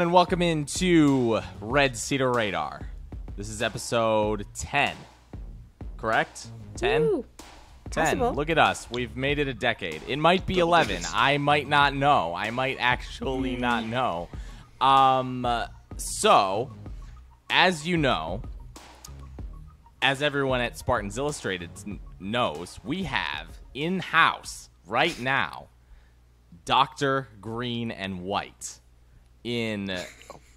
everyone, and welcome into Red Cedar Radar. This is episode 10, correct? 10? Ooh, 10. possible. Look at us. We've made it a decade. It might be 11. I might not know. I might actually not know. So, as you know, as everyone at Spartans Illustrated knows, we have in-house right now Dr. Green and White in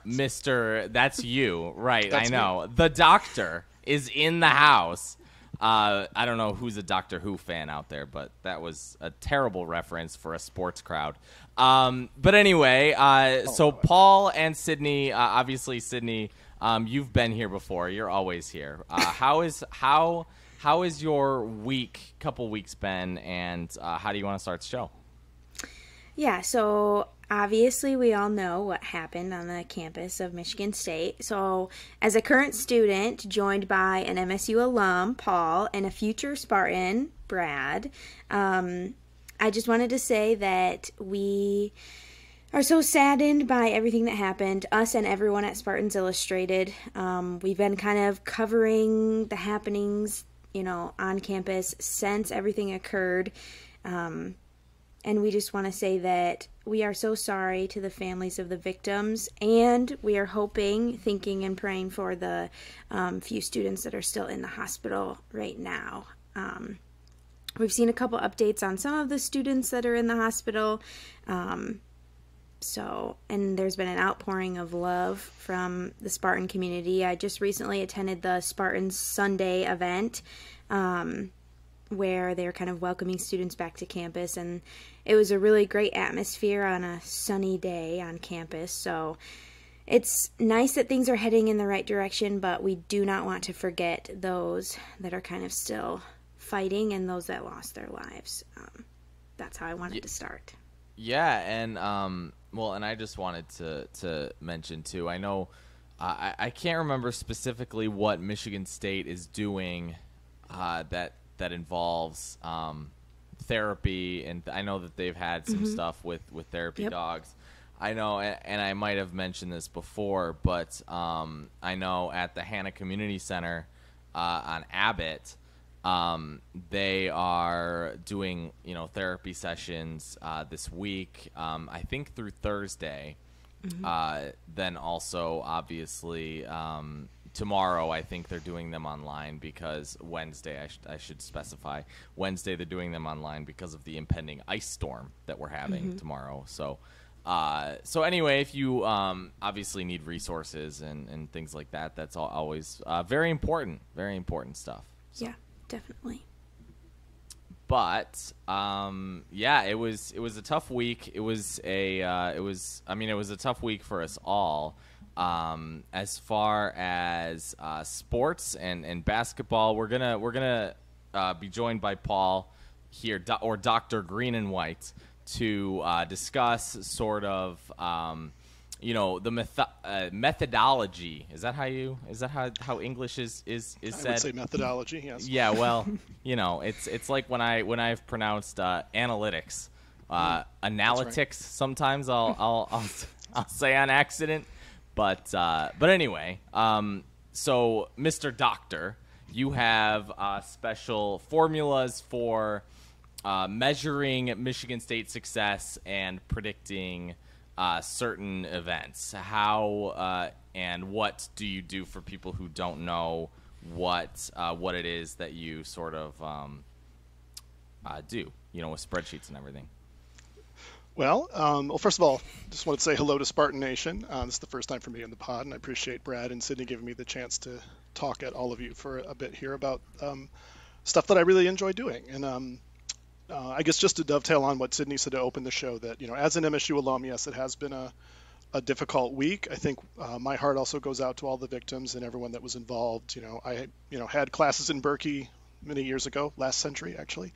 Mr. That's you, right? That's I know. Me. The doctor is in the house. I don't know who's a Doctor Who fan out there, but that was a terrible reference for a sports crowd. But anyway, so Paul and Sydney, obviously Sydney, you've been here before. You're always here. How is your couple weeks been, and how do you want to start the show? Yeah, so obviously we all know what happened on the campus of Michigan State. So as a current student joined by an MSU alum, Paul, and a future Spartan, Brad, I just wanted to say that we are so saddened by everything that happened, us and everyone at Spartans Illustrated. We've been kind of covering the happenings, on campus since everything occurred. And we just want to say that we are so sorry to the families of the victims, and we are hoping, thinking, and praying for the few students that are still in the hospital right now. We've seen a couple updates on some of the students that are in the hospital. And there's been an outpouring of love from the Spartan community. I just recently attended the Spartan Sunday event, where they're kind of welcoming students back to campus, and it was a really great atmosphere on a sunny day on campus. So it's nice that things are heading in the right direction, but we do not want to forget those that are kind of still fighting and those that lost their lives. That's how I wanted to start. Yeah, and and I just wanted to mention too, I know I can't remember specifically what Michigan State is doing that involves therapy, and I know that they've had some stuff with therapy dogs. I know, and I might have mentioned this before, but I know at the Hannah Community Center on Abbott, they are doing therapy sessions this week. I think through Thursday. Then also obviously tomorrow, I think they're doing them online because Wednesday, I should specify, Wednesday they're doing them online because of the impending ice storm that we're having tomorrow. So anyway, if you obviously need resources and things like that, that's always very important stuff. So. Yeah, definitely. But it was a tough week. It was a tough week for us all. As far as sports and basketball, we're gonna be joined by Paul here, or Dr. Green and White, to discuss sort of the methodology. Is that how English is said? I would say methodology. Yes. Yeah. Well, it's like when I've pronounced analytics, analytics. Right. Sometimes I'll say on accident. But anyway, so Mr. Doctor, you have special formulas for measuring Michigan State success and predicting certain events. How and what do you do for people who don't know what it is that you sort of do, with spreadsheets and everything? Well, first of all, just wanted to say hello to Spartan Nation. This is the first time for me in the pod, and I appreciate Brad and Sydney giving me the chance to talk at all of you for a bit here about stuff that I really enjoy doing. And I guess just to dovetail on what Sydney said to open the show, that as an MSU alum, yes, it has been a difficult week. I think my heart also goes out to all the victims and everyone that was involved. I had classes in Berkey many years ago, last century actually,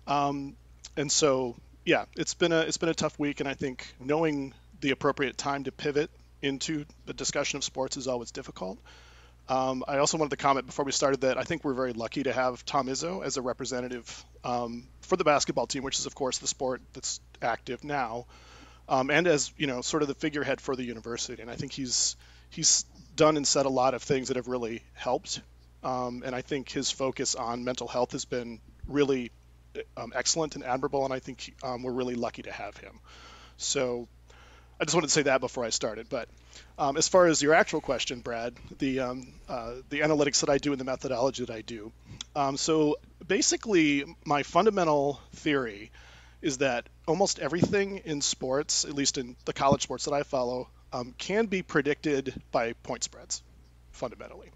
and so. Yeah, it's been a tough week, and I think knowing the appropriate time to pivot into the discussion of sports is always difficult. I also wanted to comment before we started that I think we're very lucky to have Tom Izzo as a representative for the basketball team, which is, of course, the sport that's active now. and as sort of the figurehead for the university. And I think he's done and said a lot of things that have really helped. And I think his focus on mental health has been really excellent and admirable. And I think we're really lucky to have him. So I just wanted to say that before I started. But as far as your actual question, Brad, the analytics that I do and the methodology that I do. So basically, my fundamental theory is that almost everything in sports, at least in the college sports that I follow, can be predicted by point spreads, fundamentally.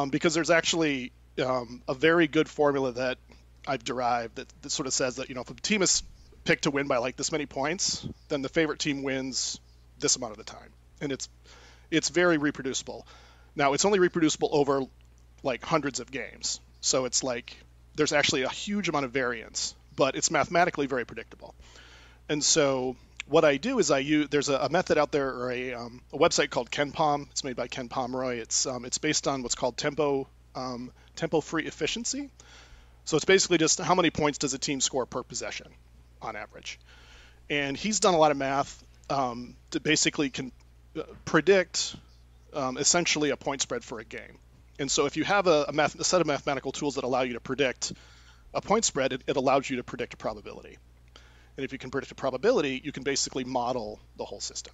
Because there's actually a very good formula that I've derived that sort of says that, if a team is picked to win by like this many points, then the favorite team wins this amount of the time. And it's very reproducible. Now, it's only reproducible over like hundreds of games. So it's like there's actually a huge amount of variance, but it's mathematically very predictable. And so what I do is there's a method out there, or a website called KenPom. It's made by Ken Pomeroy. It's based on what's called tempo-free efficiency. So it's basically just how many points does a team score per possession on average. And he's done a lot of math to basically predict essentially a point spread for a game. And so if you have a set of mathematical tools that allow you to predict a point spread, it allows you to predict a probability. And if you can predict a probability, you can basically model the whole system.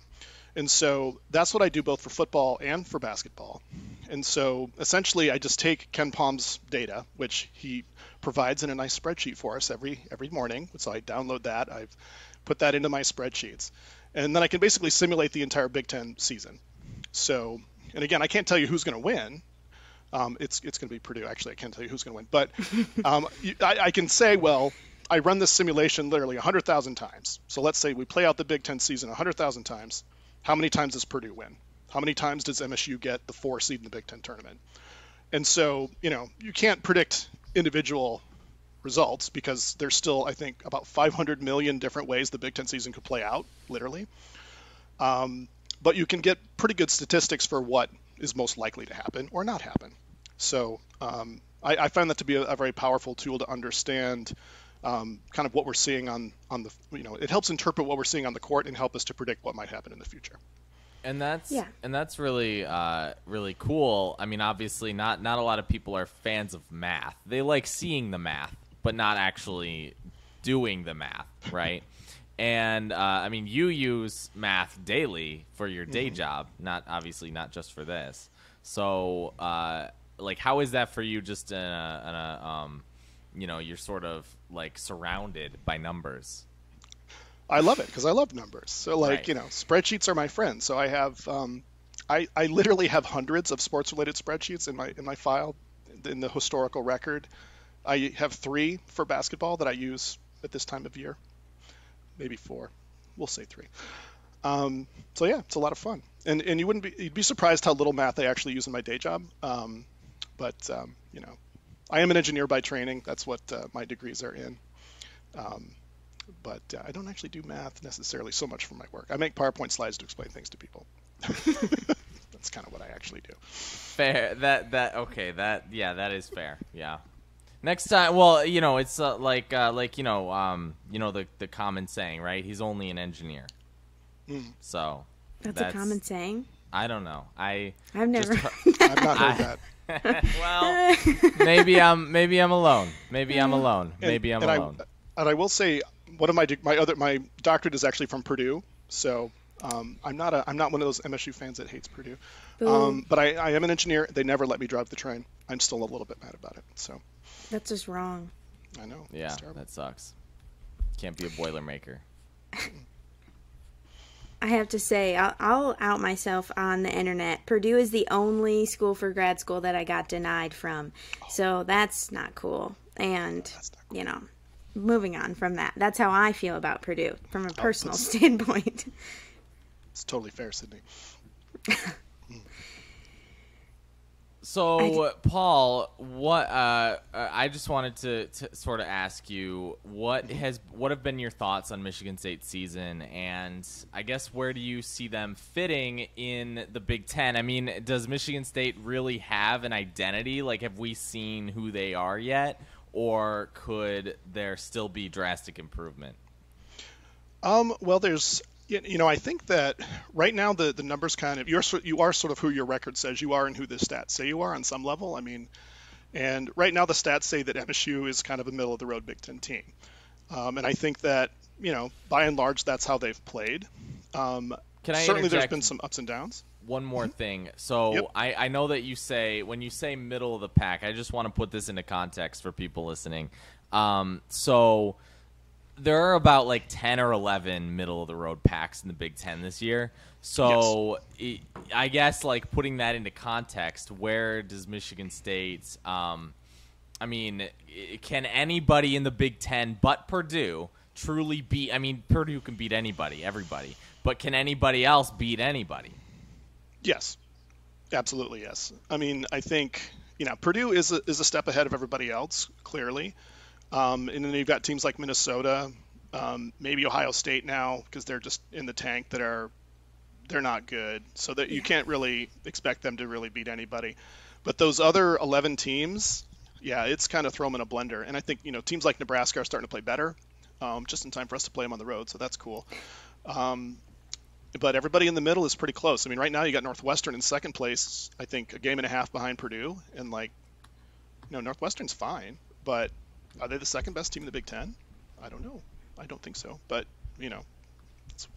And so that's what I do both for football and for basketball. And so essentially I just take Ken Pom's data, which he provides in a nice spreadsheet for us every morning. So I download that. I've put that into my spreadsheets. And then I can basically simulate the entire Big Ten season. So, and again, I can't tell you who's going to win. It's going to be Purdue. Actually, I can't tell you who's going to win. But I can say, well, I run this simulation literally 100,000 times. So let's say we play out the Big Ten season 100,000 times. How many times does Purdue win? How many times does MSU get the 4 seed in the Big Ten tournament? And so, you can't predict individual results because there's still, I think, about 500 million different ways the Big Ten season could play out, literally. But you can get pretty good statistics for what is most likely to happen or not happen. So I find that to be a very powerful tool to understand kind of what we're seeing on the, it helps interpret what we're seeing on the court and help us to predict what might happen in the future. And that's really really cool. I mean, obviously not a lot of people are fans of math. They like seeing the math, but not actually doing the math, right? And I mean, you use math daily for your day job, not just for this. So, like, how is that for you? Just you're sort of like surrounded by numbers. I love it because I love numbers. So, like, Right. Spreadsheets are my friend. So I have, I literally have hundreds of sports-related spreadsheets in my file, in the historical record. I have 3 for basketball that I use at this time of year. Maybe 4. We'll say 3. So yeah, it's a lot of fun. And you'd be surprised how little math I actually use in my day job. But I am an engineer by training. That's what my degrees are in. But I don't actually do math necessarily so much for my work. I make PowerPoint slides to explain things to people. That's kind of what I actually do. Fair. That is fair. Yeah. Next time, well, it's the common saying, right? He's only an engineer. So That's a common saying. I don't know. I've never. I've not heard that. Well, maybe I'm alone. Maybe I'm alone. And I will say, one of my doctorate is actually from Purdue, so I'm not one of those MSU fans that hates Purdue. But I am an engineer. They never let me drive the train. I'm still a little bit mad about it. So That's just wrong. I know. Yeah, that sucks. Can't be a Boilermaker. I have to say, I'll out myself on the internet. Purdue is the only school for grad school that I got denied from. So that's not cool. And, That's not cool. Moving on from that. That's how I feel about Purdue from a personal standpoint. It's totally fair, Sydney. So, Paul, what I just wanted to sort of ask you, what have been your thoughts on Michigan State's season, and I guess where do you see them fitting in the Big Ten? I mean, does Michigan State really have an identity? Like, have we seen who they are yet, or could there still be drastic improvement? Well, there's I think that right now the numbers kind of you are sort of who your record says you are and who the stats say you are on some level. I mean, and right now the stats say that MSU is kind of a middle of the road Big Ten team, and I think that by and large that's how they've played. Can I Certainly, there's interject been some ups and downs. one more thing? So Yep. I know that when you say middle of the pack, I just want to put this into context for people listening. So there are about like 10 or 11 middle of the road packs in the Big Ten this year. So I guess like putting that into context, where does Michigan State's I mean, can anybody in the Big Ten but Purdue truly beat? I mean, Purdue can beat anybody, everybody, but can anybody else beat anybody? Yes, absolutely yes. I mean, I think Purdue is a step ahead of everybody else, clearly. And then you've got teams like Minnesota, maybe Ohio State now, because they're just in the tank they're not good. So that you can't really expect them to really beat anybody. But those other 11 teams, it's kind of throw them in a blender. And I think, teams like Nebraska are starting to play better, just in time for us to play them on the road. So that's cool. But everybody in the middle is pretty close. I mean, right now you got Northwestern in second place, I think a game and a half behind Purdue. And Northwestern's fine, but are they the second best team in the Big Ten? I don't know. I don't think so. But,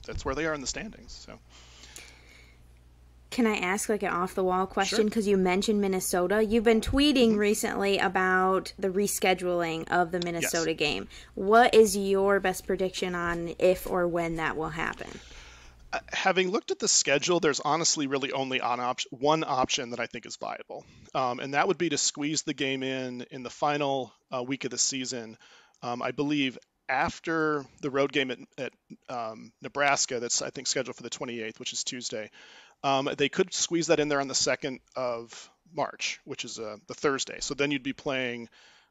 that's where they are in the standings. So, can I ask like an off-the-wall question? Because Sure. you mentioned Minnesota. You've been tweeting recently about the rescheduling of the Minnesota game. What is your best prediction on if or when that will happen? Having looked at the schedule, there's honestly really only one option that I think is viable, and that would be to squeeze the game in the final week of the season. I believe after the road game at Nebraska, that's I think scheduled for the 28th, which is Tuesday. They could squeeze that in there on the 2nd of March, which is the Thursday. So then you'd be playing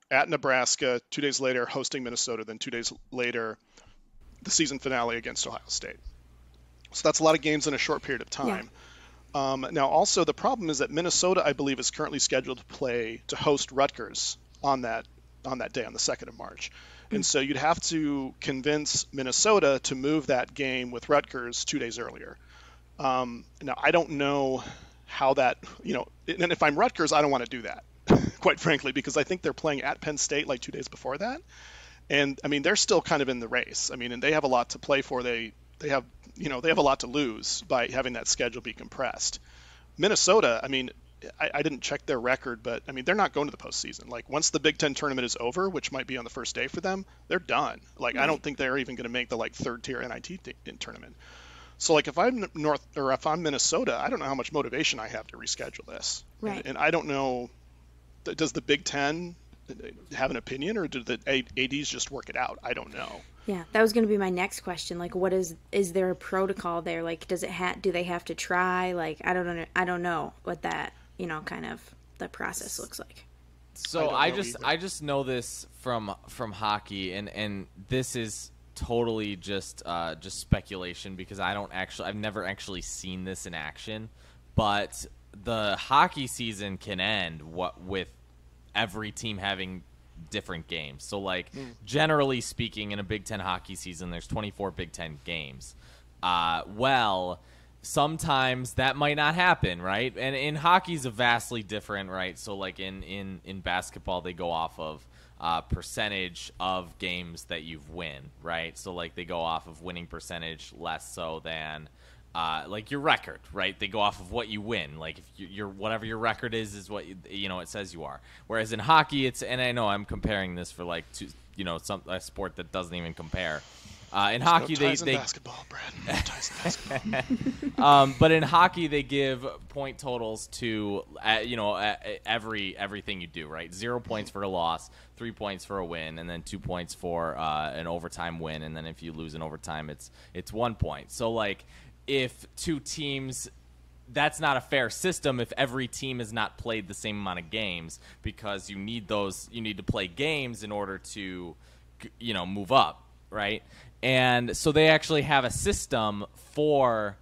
at Nebraska, 2 days later hosting Minnesota, then 2 days later the season finale against Ohio State. So that's a lot of games in a short period of time. Yeah. Now, also, the problem is that Minnesota, I believe, is currently scheduled to host Rutgers on that day, on the 2nd of March. And so you'd have to convince Minnesota to move that game with Rutgers 2 days earlier. Now, I don't know how that, and if I'm Rutgers, I don't want to do that, quite frankly, because I think they're playing at Penn State like 2 days before that. And, I mean, they're still kind of in the race. I mean, and they have a lot to play for. They have a lot to lose by having that schedule be compressed. Minnesota, I mean, I didn't check their record, but I mean, they're not going to the postseason. Like once the Big Ten tournament is over, which might be on the first day for them, they're done. Like I don't think they're even going to make the third tier NIT tournament. So like if I'm Minnesota, I don't know how much motivation I have to reschedule this. Right. And I don't know, does the Big Ten have an opinion, or do the ADs just work it out? I don't know. Yeah, that was going to be my next question. Like, what is there a protocol there? Like, do they have to try? Like, I don't know what that, kind of the process looks like. So I just know this from hockey, and this is totally just speculation because I've never actually seen this in action, but the hockey season can end with every team having different games. So generally speaking, in a Big Ten hockey season, there's 24 Big Ten games. Sometimes that might not happen, right? And in hockey's a vastly different, right? So like in basketball, they go off of percentage of games that you've win, right? So like they go off of winning percentage less so than like your record, right? They go off of what you win. Like if your whatever your record is what it says you are. Whereas in hockey, and I know I'm comparing this for a sport that doesn't even compare. In hockey, no ties they in basketball, Brad. No ties in basketball. But in hockey, they give point totals to everything you do, right? 0 points for a loss, 3 points for a win, and then 2 points for an overtime win. And then if you lose in overtime, it's 1 point. So like if two teams, that's not a fair system if every team has not played the same amount of games, because you need to play games in order to move up, right? And so they actually have a system for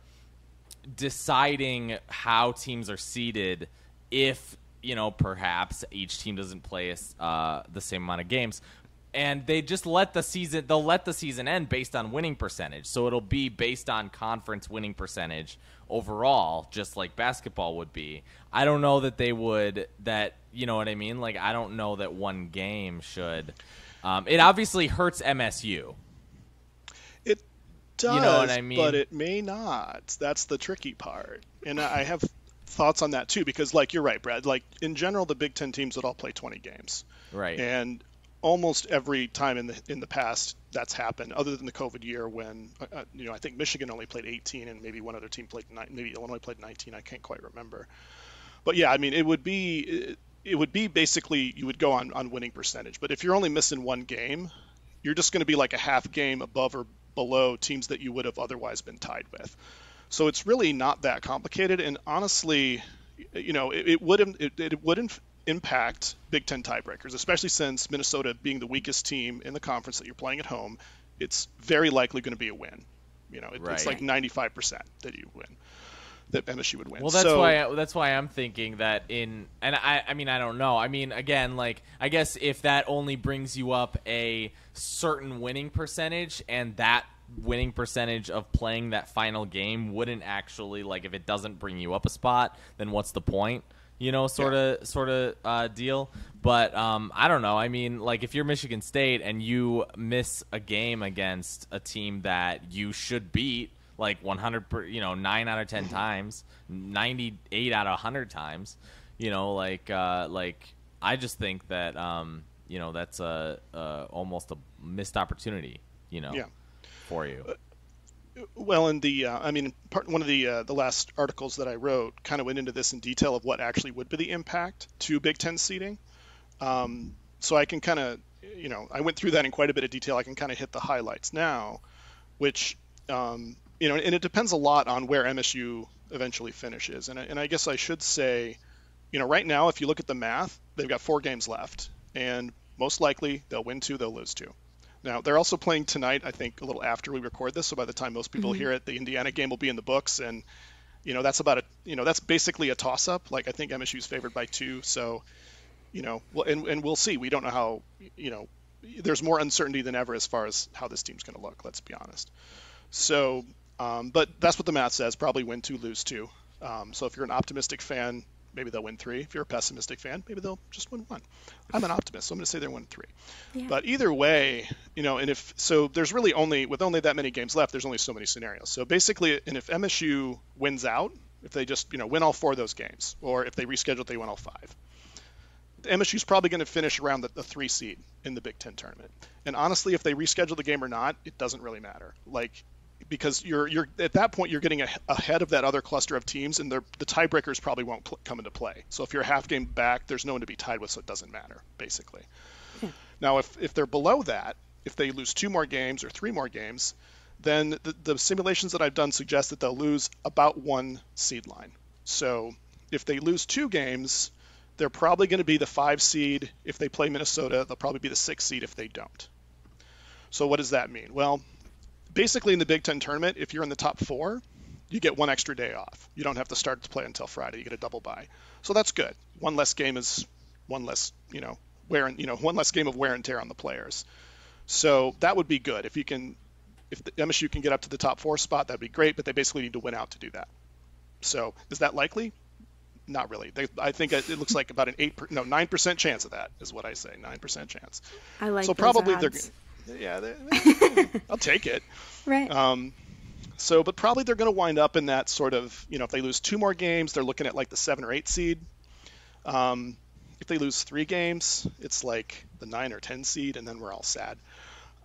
deciding how teams are seeded if, perhaps each team doesn't play the same amount of games. and they just they'll let the season end based on winning percentage. So it'll be based on conference winning percentage overall, just like basketball would be. I don't know that they would, you know what I mean? Like, I don't know that one game should. It obviously hurts MSU. It does, you know what I mean? But it may not. That's the tricky part. And I have thoughts on that too, because like you're right, Brad, like in general the Big Ten teams would all play 20 games. Right. And almost every time in the past that's happened, other than the COVID year when I think Michigan only played 18 and maybe one other team played maybe Illinois played 19. I can't quite remember. But yeah, I mean it would be basically you would go on winning percentage. But if you're only missing one game, you're just going to be like a half game above or below teams that you would have otherwise been tied with. So it's really not that complicated. And honestly, it wouldn't impact Big Ten tiebreakers, especially since Minnesota being the weakest team in the conference that you're playing at home, it's very likely going to be a win. It's like 95% that you win, that MSU would win. Well, that's why I'm thinking that I mean, I don't know. I mean, again, like, I guess if that only brings you up a certain winning percentage, and that winning percentage of playing that final game wouldn't actually, like, if it doesn't bring you up a spot, then what's the point? Sort of deal. But I don't know. I mean, like, if you're Michigan State and you miss a game against a team that you should beat, like 9 out of 10 times, 98 out of 100 times, I just think that that's almost a missed opportunity, for you. Well, in the one of the last articles that I wrote kind of went into this in detail of what actually would be the impact to Big Ten seeding. So I can kind of, I went through that in quite a bit of detail. I can kind of hit the highlights now, which, and it depends a lot on where MSU eventually finishes. And I guess I should say, right now, if you look at the math, they've got 4 games left, and most likely they'll win 2, they'll lose 2. Now, they're also playing tonight, I think, a little after we record this. So by the time most people hear it, the Indiana game will be in the books. And, that's basically a toss-up. Like, I think MSU's favored by 2. So, and we'll see. We don't know how, there's more uncertainty than ever as far as how this team's going to look, let's be honest. So, but that's what the math says, probably win 2, lose 2. So if you're an optimistic fan, maybe they'll win 3. If you're a pessimistic fan, maybe they'll just win 1. I'm an optimist, so I'm going to say they'll win 3. Yeah. But either way, there's really with only that many games left, there's only so many scenarios. So basically, and if MSU wins out, if they just, win all 4 of those games, or if they reschedule, they win all 5, MSU's probably going to finish around the 3 seed in the Big Ten tournament. And honestly, if they reschedule the game or not, it doesn't really matter. Like, because you're at that point you're getting ahead of that other cluster of teams, and the tiebreakers probably won't come into play. So if you're a half game back, there's no one to be tied with, so it doesn't matter basically. Now if they're below that, if they lose 2 more games or 3 more games, then the simulations that I've done suggest that they'll lose about 1 seed line. So if they lose 2 games, they're probably going to be the 5 seed. If they play Minnesota, they'll probably be the 6 seed if they don't. So what does that mean? Well, basically in the Big Ten tournament, if you're in the top 4, you get 1 extra day off. You don't have to start to play until Friday. You get a double bye. So that's good. 1 less game is 1 less, one less game of wear and tear on the players. So that would be good. If the MSU can get up to the top 4 spot, that'd be great, but they basically need to win out to do that. So is that likely? Not really. I think it looks like about 9% chance of that is what I say. 9% chance. I like so those probably odds. I'll take it. Right. But probably they're going to wind up in that sort of, if they lose 2 more games, they're looking at like the 7 or 8 seed. If they lose 3 games, it's like the 9 or 10 seed, and then we're all sad.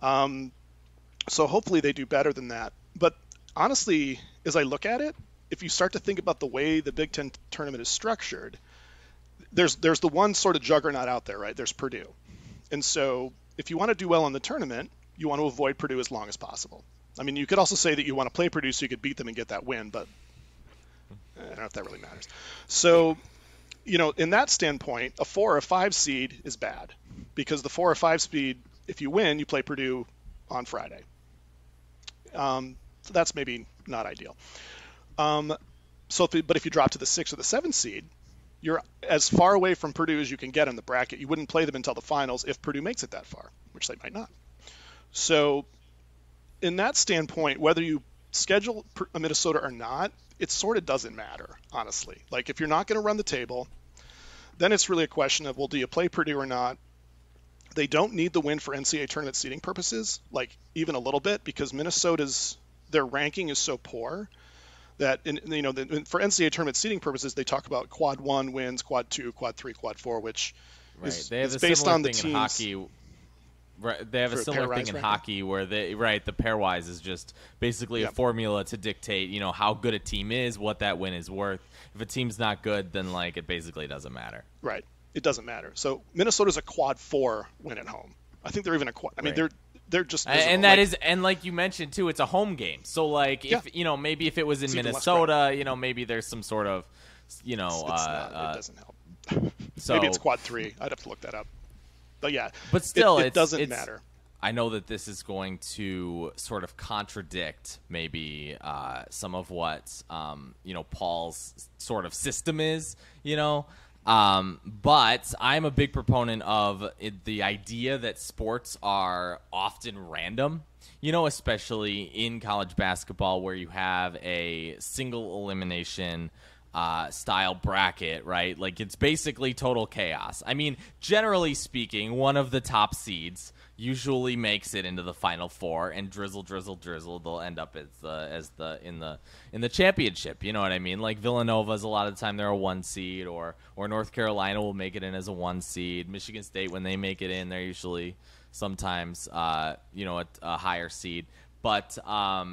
So hopefully they do better than that. But honestly, as I look at it, if you start to think about the way the Big Ten tournament is structured, there's the one sort of juggernaut out there, right? There's Purdue. And so if you want to do well in the tournament, you want to avoid Purdue as long as possible. I mean, you could also say that you want to play Purdue so you could beat them and get that win, but I don't know if that really matters. So, in that standpoint, a 4 or 5 seed is bad, because the 4 or 5 seed, if you win, you play Purdue on Friday. So that's maybe not ideal. But if you drop to the 6 or the 7 seed, you're as far away from Purdue as you can get in the bracket. You wouldn't play them until the finals if Purdue makes it that far, which they might not. So in that standpoint, whether you schedule Minnesota or not, it sort of doesn't matter, honestly. Like, if you're not going to run the table, then it's really a question of, well, do you play Purdue or not? They don't need the win for NCAA tournament seeding purposes, like even a little bit, because their ranking is so poor that, for NCAA tournament seeding purposes, they talk about quad 1 wins, quad 2, quad 3, quad 4, which is based on the teams. Hockey. Right, they have a similar thing in hockey where the pairwise is just basically a formula to dictate, how good a team is, what that win is worth. If a team's not good, then it basically doesn't matter. Right, it doesn't matter. So Minnesota's a quad 4 win at home. I think they're even a quad. I mean, they're just miserable. And that is, and like you mentioned too, it's a home game. So if maybe if it was in Minnesota, maybe there's some sort of, it doesn't help. So maybe it's quad 3. I'd have to look that up. But yeah, but still, it doesn't matter. I know that this is going to sort of contradict maybe some of what Paul's sort of system is, but I'm a big proponent of the idea that sports are often random, especially in college basketball where you have a single elimination style bracket, right? Like, it's basically total chaos. I mean, generally speaking, one of the top seeds usually makes it into the Final Four, and drizzle, they'll end up in the championship. You know what I mean? Like Villanova's a lot of the time they're a 1 seed, or North Carolina will make it in as a 1 seed. Michigan State, when they make it in, they're usually sometimes a higher seed. But I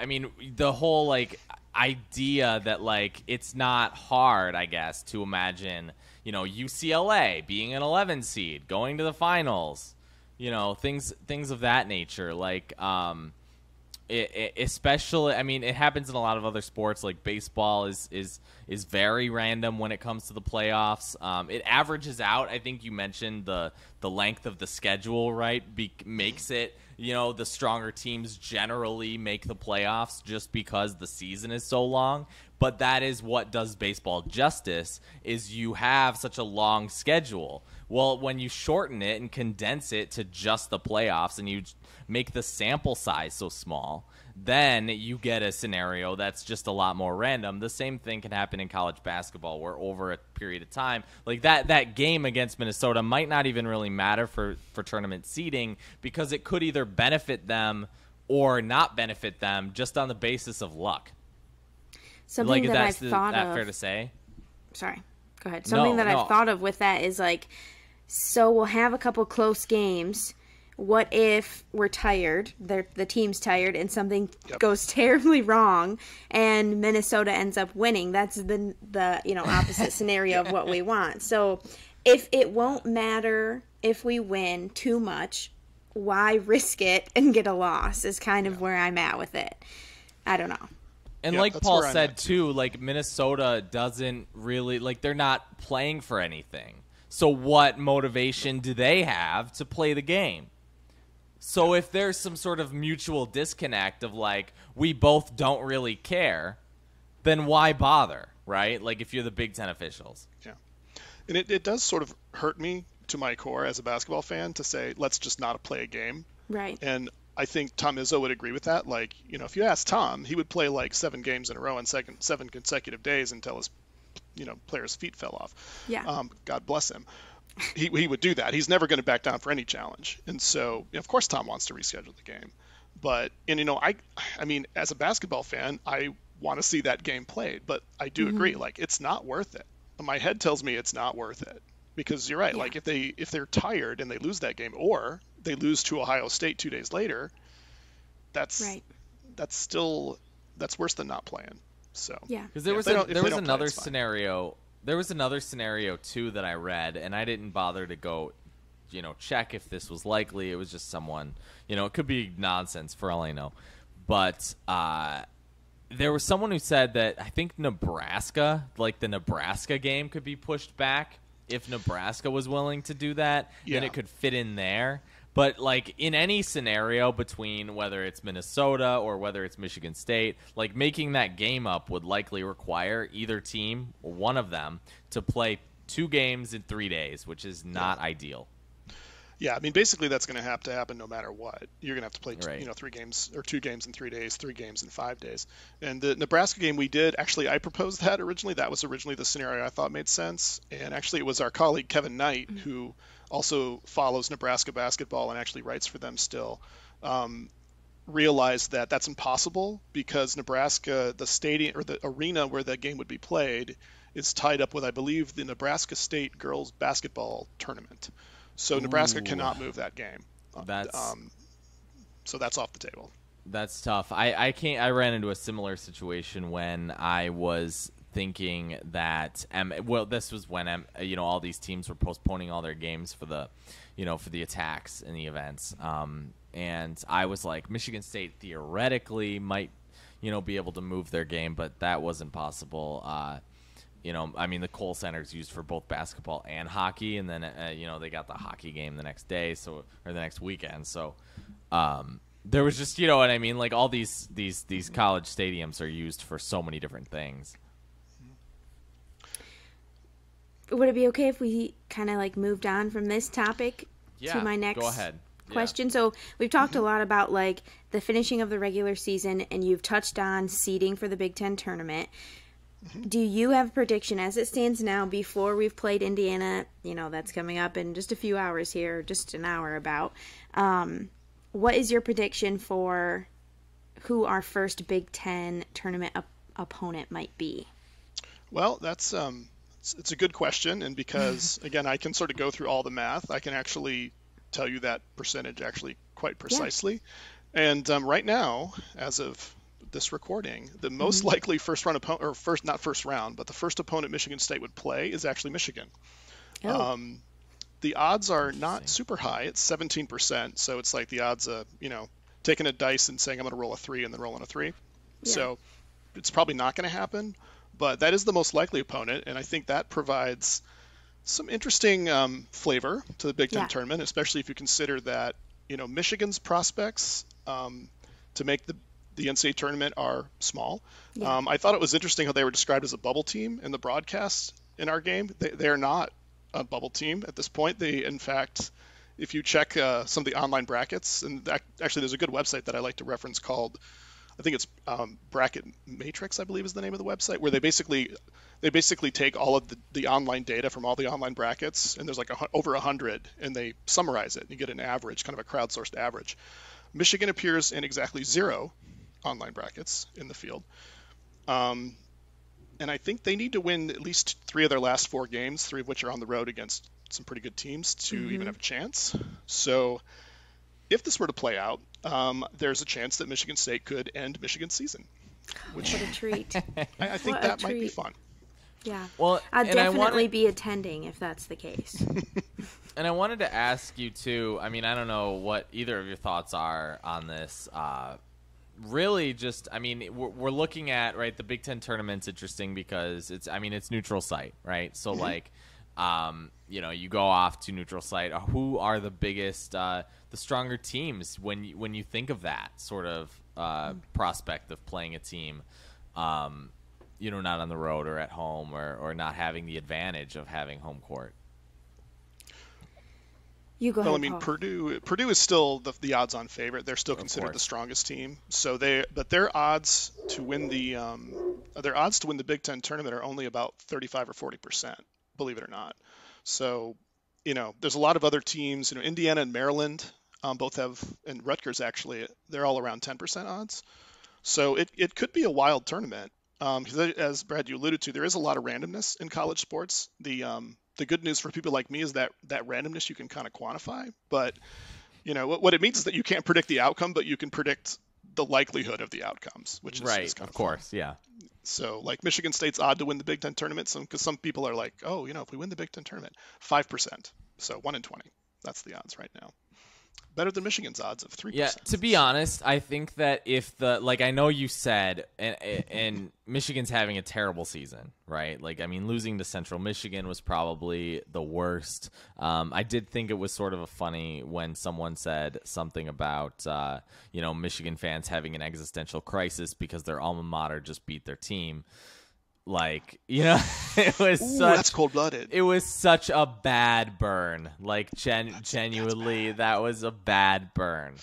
mean, the whole idea that it's not hard, I guess, to imagine UCLA being an 11 seed going to the finals, things of that nature. Especially, I mean, it happens in a lot of other sports. Like baseball is very random when it comes to the playoffs. It averages out. I think you mentioned the length of the schedule, right? Makes it, the stronger teams generally make the playoffs just because the season is so long. But that is what does baseball justice, is you have such a long schedule. Well, when you shorten it and condense it to just the playoffs and you make the sample size so small, then you get a scenario that's just a lot more random. The same thing can happen in college basketball, where over a period of time, like that game against Minnesota might not even really matter for tournament seeding, because it could either benefit them or not benefit them just on the basis of luck. Something that I've thought of. Is that fair to say? Sorry, go ahead. Something that I've thought of with that is so we'll have a couple close games. What if we're tired, the team's tired, and something goes terribly wrong, and Minnesota ends up winning? That's the opposite scenario of what we want. So if it won't matter if we win too much, why risk it and get a loss is kind of where I'm at with it. I don't know. And like Paul said, too, Minnesota doesn't really, they're not playing for anything. So what motivation do they have to play the game? So if there's some sort of mutual disconnect of, we both don't really care, then why bother, right? If you're the Big Ten officials. Yeah. And it does sort of hurt me to my core as a basketball fan to say, let's just not play a game. Right. And I think Tom Izzo would agree with that. If you ask Tom, he would play 7 games in a row in 7 consecutive days until his, players' feet fell off. Yeah. God bless him. He would do that. He's never going to back down for any challenge. And so, of course, Tom wants to reschedule the game. But, I mean, as a basketball fan, I want to see that game played. But I do agree, it's not worth it. My head tells me it's not worth it. Because you're right. Yeah. If they're tired and they lose that game, or they lose to Ohio State 2 days later, that's worse than not playing. So yeah, because there was another scenario. There was another scenario too that I read, and I didn't bother to go, check if this was likely. It was just someone, it could be nonsense for all I know, but there was someone who said that I think Nebraska, the Nebraska game, could be pushed back if Nebraska was willing to do that. Then it could fit in there. But like in any scenario between whether it's Minnesota or whether it's Michigan State, like making that game up would likely require either team or one of them to play 2 games in 3 days, which is not ideal. Yeah, I mean, basically that's going to have to happen no matter what. You're going to have to play, Right. 3 games or 2 games in 3 days, 3 games in 5 days. And the Nebraska game we did, actually, I proposed that originally. That was originally the scenario I thought made sense. And actually, it was our colleague Kevin Knight, who also follows Nebraska basketball and actually writes for them still, realized that that's impossible because Nebraska, the stadium or the arena where that game would be played, is tied up with, I believe, the Nebraska State girls basketball tournament. So Nebraska cannot move that game. That's So that's off the table. That's tough. I can't. I ran into a similar situation when I was thinking that this was when all these teams were postponing all their games for the for the attacks and the events. And I was like, Michigan State theoretically might be able to move their game, but that wasn't possible. I mean, the Kohl Center is used for both basketball and hockey, and then they got the hockey game the next day, or the next weekend. So there was just what I mean, like all these college stadiums are used for so many different things. Would it be okay if we kind of like moved on from this topic Yeah, to my next go ahead. question? So we've talked a lot about like the finishing of the regular season, and you've touched on seeding for the Big Ten tournament. Do you have a prediction as it stands now before we've played Indiana? That's coming up in just a few hours here, just an hour about. What is your prediction for who our first Big Ten tournament opponent might be? Well, that's it's a good question, and because again, I can sort of go through all the math, I can actually tell you that percentage actually quite precisely. Yeah. And right now, as of this recording, the most likely first round opponent, or not first round, but the first opponent Michigan State would play is actually Michigan. Oh. The odds are not super high. It's 17%, so it's like the odds of taking a dice and saying I'm going to roll a 3 and then rolling a 3. Yeah. So it's probably not going to happen, but that is the most likely opponent, and I think that provides some interesting flavor to the Big Ten tournament, especially if you consider that Michigan's prospects to make the NCAA tournament are small. Yeah. I thought it was interesting how they were described as a bubble team in the broadcast in our game. They are not a bubble team at this point. They, in fact, if you check some of the online brackets, and actually there's a good website that I like to reference called, I think it's Bracket Matrix, I believe is the name of the website, where they basically take all of the online data from all the online brackets, and there's like over 100, and they summarize it, and you get an average, kind of a crowdsourced average. Michigan appears in exactly 0 online brackets in the field. And I think they need to win at least 3 of their last 4 games, 3 of which are on the road against some pretty good teams to even have a chance. So if this were to play out, there's a chance that Michigan State could end Michigan's season. What a treat. I think that might be fun. Yeah. Well, I'd definitely be attending if that's the case. And I wanted to ask you too, I mean, I don't know what either of your thoughts are on this. Really just, I mean, we're looking at, right, the Big Ten tournament's interesting because it's neutral site, right? So like, you go off to neutral site. Who are the biggest, the stronger teams when you think of that sort of prospect of playing a team, not on the road or at home or not having the advantage of having home court? You go ahead, well, I mean, Paul. Purdue is still the odds-on favorite. They're still considered the strongest team. So their odds to win the Big Ten tournament are only about 35 or 40%, believe it or not. So, there's a lot of other teams. Indiana and Maryland both have, and Rutgers actually, they're all around 10% odds. So it could be a wild tournament. Because as Brad, you alluded to, there is a lot of randomness in college sports. The good news for people like me is that randomness you can kind of quantify, but what it means is that you can't predict the outcome, but you can predict the likelihood of the outcomes, which is right. Kind of course, fun. Yeah. So like Michigan State's odd to win the Big Ten tournament, because some people are like, oh, if we win the Big Ten tournament, 5%, so 1 in 20. That's the odds right now. Better than Michigan's odds of 3%. Yeah, to be honest, I think that if I know you said, and Michigan's having a terrible season, right? Like, I mean, losing to Central Michigan was probably the worst. I did think it was sort of a funny when someone said something about, Michigan fans having an existential crisis because their alma mater just beat their team. Like, it was that's cold-blooded. It was such a bad burn. Like, genuinely, that was a bad burn.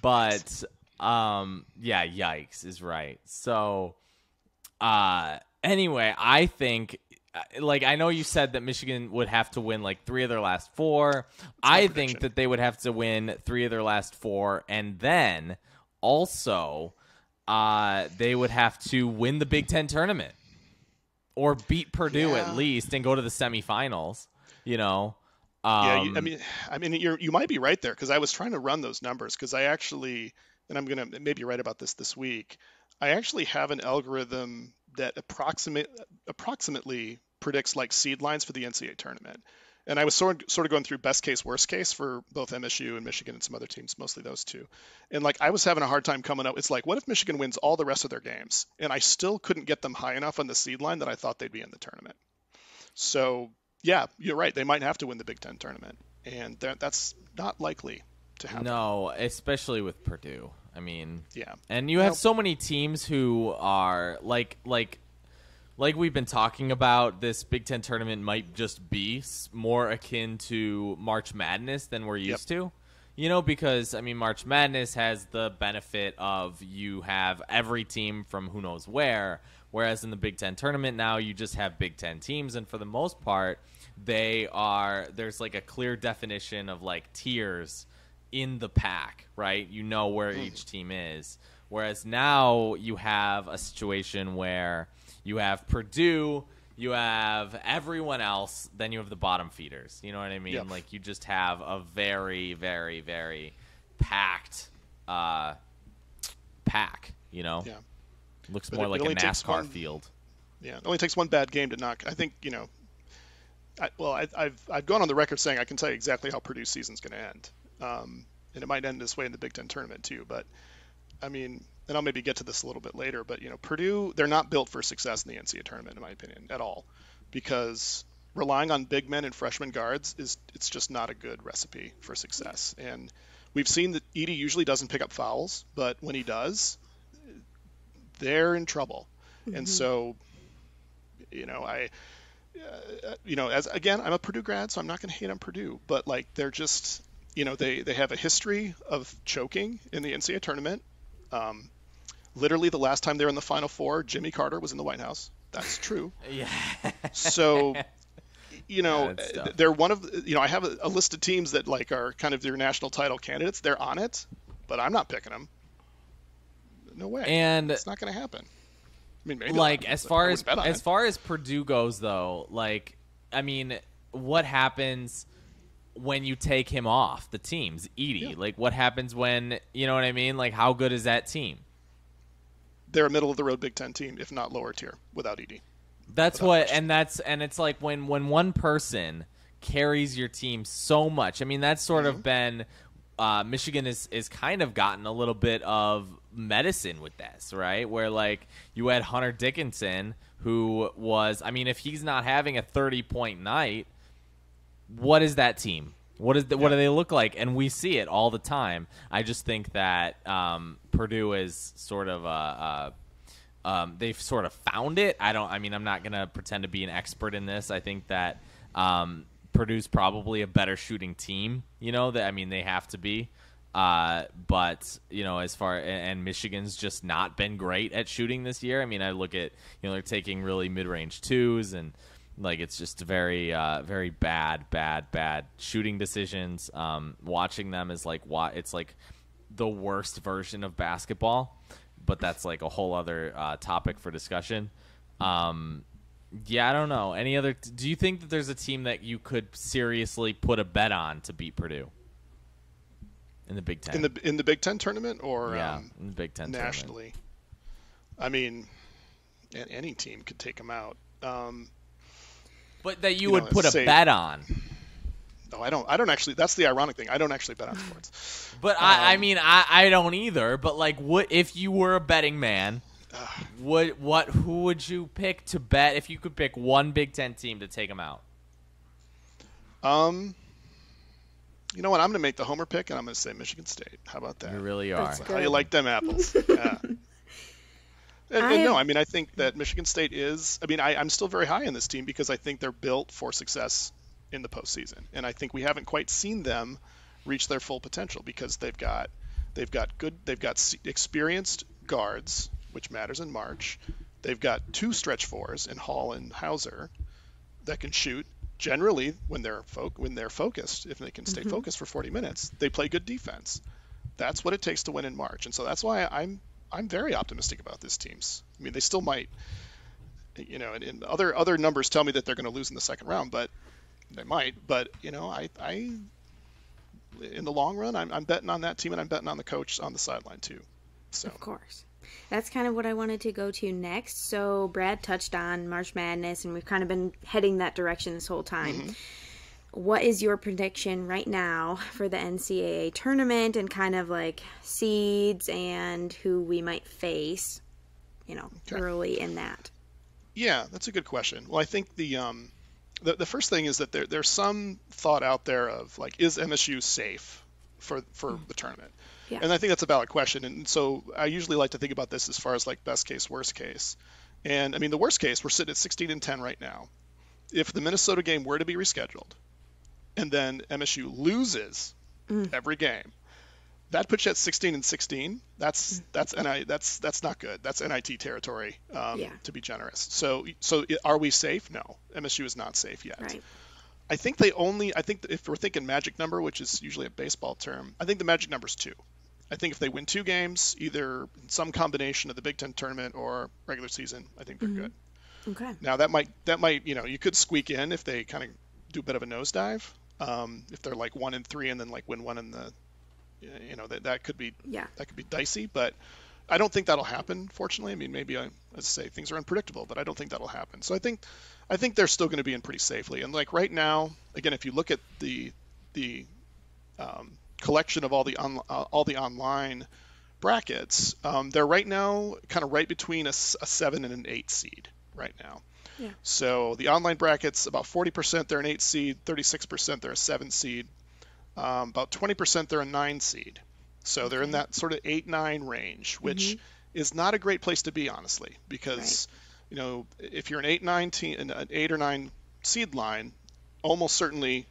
But, yikes is right. So, anyway, I think, I know you said that Michigan would have to win, 3 of their last 4. I think that they would have to win 3 of their last 4, and then, also, they would have to win the Big Ten tournament. Or beat Purdue at least and go to the semifinals, I mean, you might be right there because I was trying to run those numbers because I actually, and I'm going to maybe write about this week, I actually have an algorithm that approximately predicts seed lines for the NCAA tournament. And I was sort of going through best case, worst case for both MSU and Michigan and some other teams, mostly those two. And I was having a hard time coming up. It's what if Michigan wins all the rest of their games? And I still couldn't get them high enough on the seed line that I thought they'd be in the tournament. So, yeah, you're right. They might have to win the Big Ten tournament. And that's not likely to happen. No, especially with Purdue. I mean, yeah. And you have so many teams who are like we've been talking about, this Big Ten tournament might just be more akin to March Madness than we're used to. Because, I mean, March Madness has the benefit of you have every team from who knows where, whereas in the Big Ten tournament now you just have Big Ten teams, and for the most part, there's a clear definition of tiers in the pack, right? You know where each team is. Whereas now you have a situation where you have Purdue, you have everyone else, then you have the bottom feeders. You know what I mean? Yep. You just have a very, very, very packed pack, Yeah. Looks more like a NASCAR field. Yeah, it only takes one bad game to knock. I think, I've gone on the record saying I can tell you exactly how Purdue's season's going to end. And it might end this way in the Big Ten tournament too, but I mean, and I'll maybe get to this a little bit later, but Purdue, they're not built for success in the NCAA tournament, in my opinion, at all, because relying on big men and freshman guards it's just not a good recipe for success. And we've seen that Edey usually doesn't pick up fouls, but when he does, they're in trouble. Mm-hmm. And so, I'm a Purdue grad, so I'm not going to hate on Purdue, but they're just, they have a history of choking in the NCAA tournament. Literally the last time they were in the Final Four, Jimmy Carter was in the White House. That's true. Yeah. So, they're one of, I have a list of teams that are kind of their national title candidates. They're on it, but I'm not picking them. No way. And it's not going to happen. I mean, maybe as far as Purdue goes, though, I mean, what happens when you take him off the teams, Edey? Yeah. What happens when, you know what I mean? How good is that team? They're a middle of the road Big Ten team, if not lower tier, without Edey. That's what, and it's when one person carries your team so much. I mean, that's sort of been Michigan is kind of gotten a little bit of medicine with this, right? Where you had Hunter Dickinson, who was, I mean, if he's not having a 30-point night, what is that team? What do they look like? And we see it all the time. I just think that Purdue is sort of they've sort of found it. I'm not gonna pretend to be an expert in this. I think that Purdue's probably a better shooting team. They have to be. But and Michigan's just not been great at shooting this year. I mean, I look at they're taking really mid-range twos and. It's just very, very bad shooting decisions. Watching them is it's the worst version of basketball, but that's a whole other topic for discussion. I don't know. Do you think that there's a team that you could seriously put a bet on to beat Purdue in the Big Ten? In the Big Ten tournament, or in the Big Ten nationally? Tournament. I mean, any team could take them out. But that you would put a bet on. Oh, I don't actually. That's the ironic thing. I don't actually bet on sports. But I mean, I don't either. But like, what if you were a betting man? Who would you pick to bet if you could pick one Big Ten team to take them out? You know what? I'm going to make the homer pick, and I'm going to say Michigan State. How about that? You really are. How you like them apples? Yeah. And no, I mean, I think that Michigan State is. I mean, I'm still very high on this team because I think they're built for success in the postseason, and I think we haven't quite seen them reach their full potential because they've got experienced guards, which matters in March. They've got two stretch fours in Hall and Hauser that can shoot. Generally, when they're focused, if they can stay focused for 40 minutes, they play good defense. That's what it takes to win in March, and so that's why I'm very optimistic about this team's. I mean, they still might, and other numbers tell me that they're going to lose in the second round, but they might. But I in the long run, I'm betting on that team, and I'm betting on the coach on the sideline too. So of course. That's kind of what I wanted to go to next. So Brad touched on March Madness, and we've kind of been heading that direction this whole time. What is your prediction right now for the NCAA tournament and kind of like seeds and who we might face, early in that? Yeah, that's a good question. Well, I think the first thing is that there's some thought out there of like, is MSU safe for the tournament? Yeah. And I think that's a valid question. And so I usually like to think about this as far as like best case, worst case. And I mean, the worst case, we're sitting at 16-10 right now. If the Minnesota game were to be rescheduled and then MSU loses every game, that puts you at 16-16. That's not good. That's NIT territory, to be generous. So are we safe? No, MSU is not safe yet. Right. I think if we're thinking magic number, which is usually a baseball term, I think the magic number is 2. I think if they win 2 games, either in some combination of the Big Ten tournament or regular season, I think they're good. Okay. Now that might you could squeak in if they kind of do a bit of a nosedive. If they're like 1-3 and then like win one in the, that could be dicey, but I don't think that'll happen. Fortunately, I mean, maybe as I say, things are unpredictable, but I don't think that'll happen. So I think they're still going to be in pretty safely. And like right now, again, if you look at the collection of all the online brackets, they're right now kind of right between a 7 and an 8 seed right now. Yeah. So the online brackets, about 40% they're an 8 seed, 36% they're a 7 seed, about 20% they're a 9 seed. So they're in that sort of 8-9 range, which is not a great place to be, honestly, because if you're an 8-9 team, an 8 or 9 seed line, almost certainly,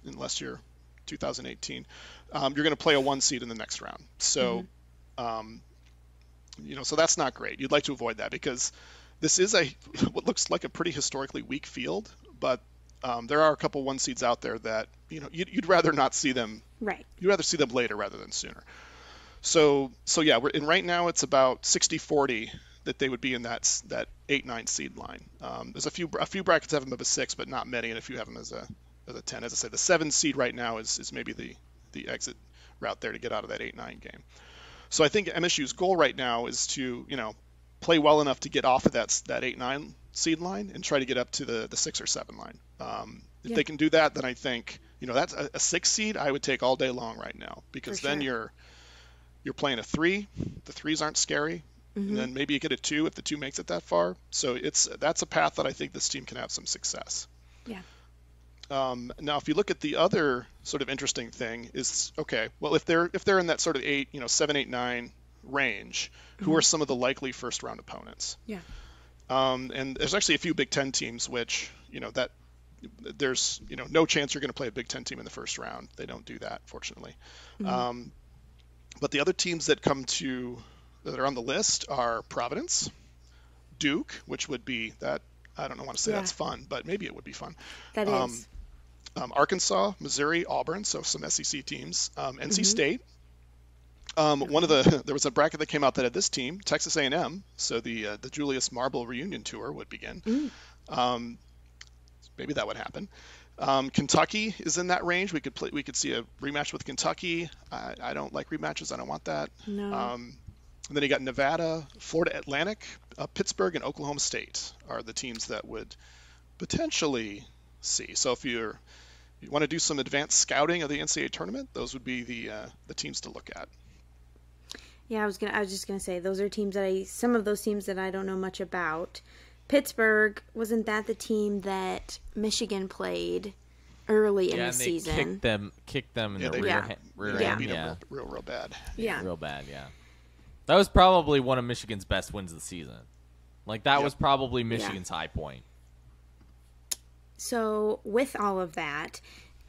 unless you're 2018, you're going to play a 1 seed in the next round. So, so that's not great. You'd like to avoid that because this is what looks like a pretty historically weak field, but there are a couple 1 seeds out there that you'd rather not see them. Right. You'd rather see them later rather than sooner. So yeah, right now it's about 60-40 that they would be in that 8-9 seed line. There's a few brackets have them as a 6, but not many, and a few have them as a 10. As I say, the 7 seed right now is maybe the exit route there to get out of that 8-9 game. So I think MSU's goal right now is to play well enough to get off of that 8-9 seed line and try to get up to the 6 or 7 line. If they can do that, then I think that's a 6 seed I would take all day long right now, because then you're playing a 3. The 3s aren't scary. And then maybe you get a 2 if the 2 makes it that far. So that's a path that I think this team can have some success. Yeah. Now, if you look at the other sort of interesting thing is, okay, well, if they're in that sort of 7, 8, 9 range, who are some of the likely first round opponents? Yeah. And there's actually a few Big Ten teams which, that there's, no chance you're going to play a Big Ten team in the first round. They don't do that, fortunately. But the other teams that are on the list are Providence, Duke, which would be that, I don't want to say that's fun, but maybe it would be fun. That is. Arkansas, Missouri, Auburn, so some SEC teams. NC State. There was a bracket that came out that had this team, Texas A&M, so the Julius Marble reunion tour would begin. Maybe that would happen. Kentucky is in that range. We could see a rematch with Kentucky. I don't like rematches. I don't want that. No. And then you got Nevada, Florida Atlantic, Pittsburgh, and Oklahoma State are the teams that would potentially see. So if you're you want to do some advanced scouting of the NCAA tournament, those would be the teams to look at. Yeah, I was just gonna say those are teams that some of those teams that I don't know much about. Pittsburgh, wasn't that the team that Michigan played early in the season? Kicked them in the rear they end. beat them real bad. Yeah, real bad. Yeah, that was probably one of Michigan's best wins of the season. Like that was probably Michigan's high point. So with all of that,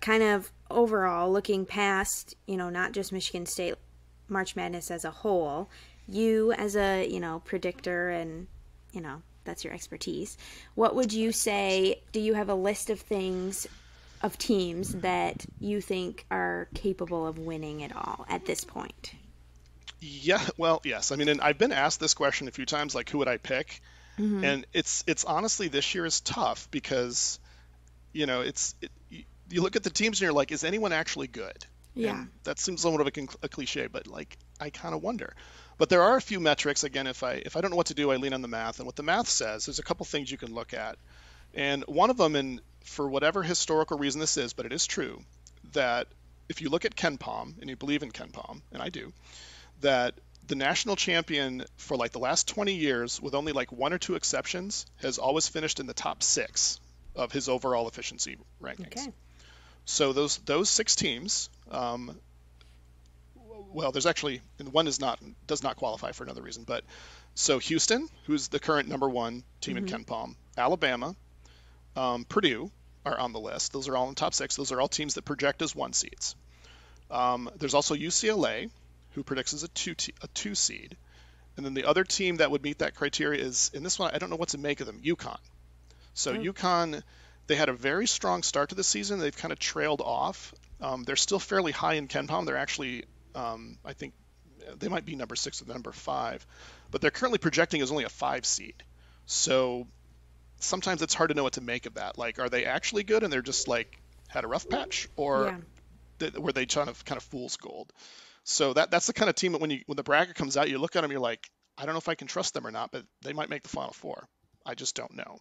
kind of overall looking past, not just Michigan State March Madness as a whole, you as a, predictor and, that's your expertise, what would you say, do you have a list of teams that you think are capable of winning it all at this point? Yeah, well, yes. I mean, and I've been asked this question a few times, like, who would I pick? Mm-hmm. And it's honestly, this year is tough because, you look at the teams and you're like, is anyone actually good? Yeah. And that seems somewhat of a cliche, but like, I kind of wonder. But there are a few metrics. Again, if I don't know what to do, I lean on the math. And what the math says, there's a couple things you can look at. And one of them, and for whatever historical reason this is, but it is true, that if you look at KenPom, and you believe in KenPom, and I do, that the national champion for like the last 20 years, with only like one or two exceptions, has always finished in the top 6 of his overall efficiency rankings. Okay. So those 6 teams, well, there's actually, and one does not qualify for another reason, but so Houston, who's the current number 1 team in KenPom, Alabama, Purdue are on the list. Those are all in the top 6. Those are all teams that project as 1 seeds. There's also UCLA, who predicts as a 2 seed. And then the other team that would meet that criteria is, in this one, I don't know what to make of them, UConn. So UConn, they had a very strong start to the season. They've kind of trailed off. They're still fairly high in KenPom. They're actually, I think, they might be number 6 or number 5. But they're currently projecting as only a 5 seed. So sometimes it's hard to know what to make of that. Like, are they actually good and they're just like had a rough patch? Or were they trying to kind of fool's gold? So that's the kind of team that when the bracket comes out, you look at them, you're like, I don't know if I can trust them or not, but they might make the Final Four. I just don't know.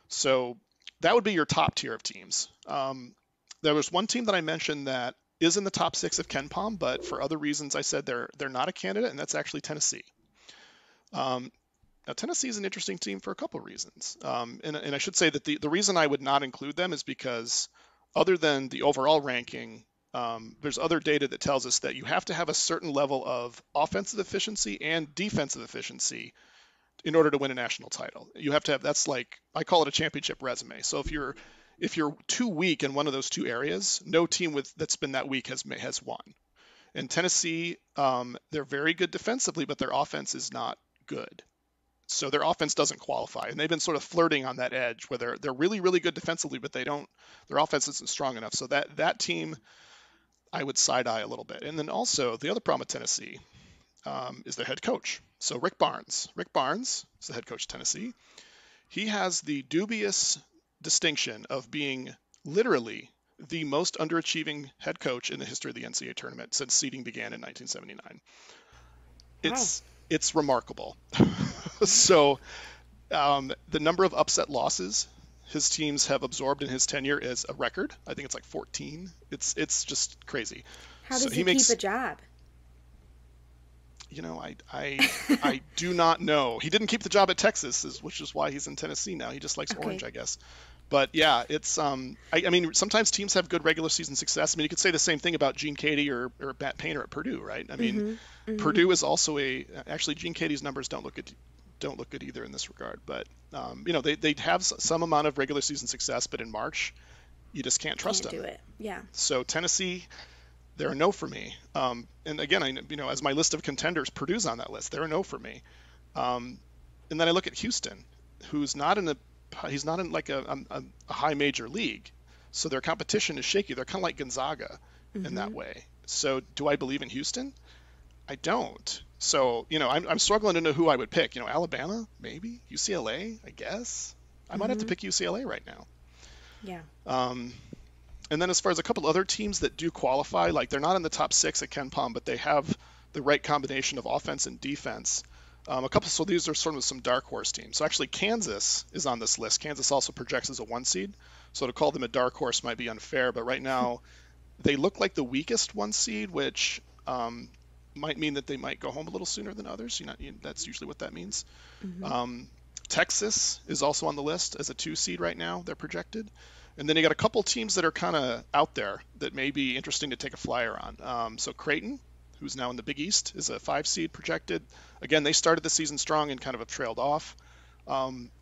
So that would be your top tier of teams. There was one team that I mentioned that is in the top 6 of KenPom, but for other reasons I said they're not a candidate, and that's actually Tennessee. Now Tennessee is an interesting team for a couple of reasons. And I should say that the reason I would not include them is because other than the overall ranking, there's other data that tells us that you have to have a certain level of offensive efficiency and defensive efficiency in order to win a national title. You have to have, that's like, I call it a championship resume. So if you're too weak in one of those 2 areas, no team that's been that weak has won. And Tennessee, they're very good defensively, but their offense is not good. So their offense doesn't qualify, and they've been sort of flirting on that edge where they're really, really good defensively, but their offense isn't strong enough. So that team, I would side eye a little bit. And then also the other problem with Tennessee is their head coach. So Rick Barnes is the head coach of Tennessee. He has the dubious distinction of being literally the most underachieving head coach in the history of the NCAA tournament since seeding began in 1979. It's remarkable. So the number of upset losses his teams have absorbed in his tenure is a record. I think it's like 14. It's just crazy. How does he keep a job? I do not know. He didn't keep the job at Texas, which is why he's in Tennessee now. He just likes orange, I guess. But yeah, it's I mean, sometimes teams have good regular season success. I mean, you could say the same thing about Gene Cady or Matt Painter at Purdue, right? I mean, Purdue is also actually Gene Cady's numbers don't look good either in this regard. But they have some amount of regular season success, but in March, you just can't trust them. Do it, yeah. So Tennessee, they're a no for me. And again, as my list of contenders, Purdue's on that list. They're a no for me. And then I look at Houston, who's he's not in like a high major league. So their competition is shaky. They're kind of like Gonzaga in that way. So do I believe in Houston? I don't. So, I'm struggling to know who I would pick. Alabama, maybe. UCLA, I guess. I might have to pick UCLA right now. Yeah. And then as far as a couple other teams that do qualify, like they're not in the top 6 at KenPom, but they have the right combination of offense and defense. A couple, so these are sort of some dark horse teams. So actually, Kansas is on this list. Kansas also projects as a 1 seed. So to call them a dark horse might be unfair, but right now they look like the weakest 1 seed, which might mean that they might go home a little sooner than others. That's usually what that means. Texas is also on the list as a 2 seed right now. They're projected. And then you got a couple teams that are kind of out there that may be interesting to take a flyer on. So Creighton, who's now in the Big East, is a 5 seed projected. Again, they started the season strong and kind of have trailed off.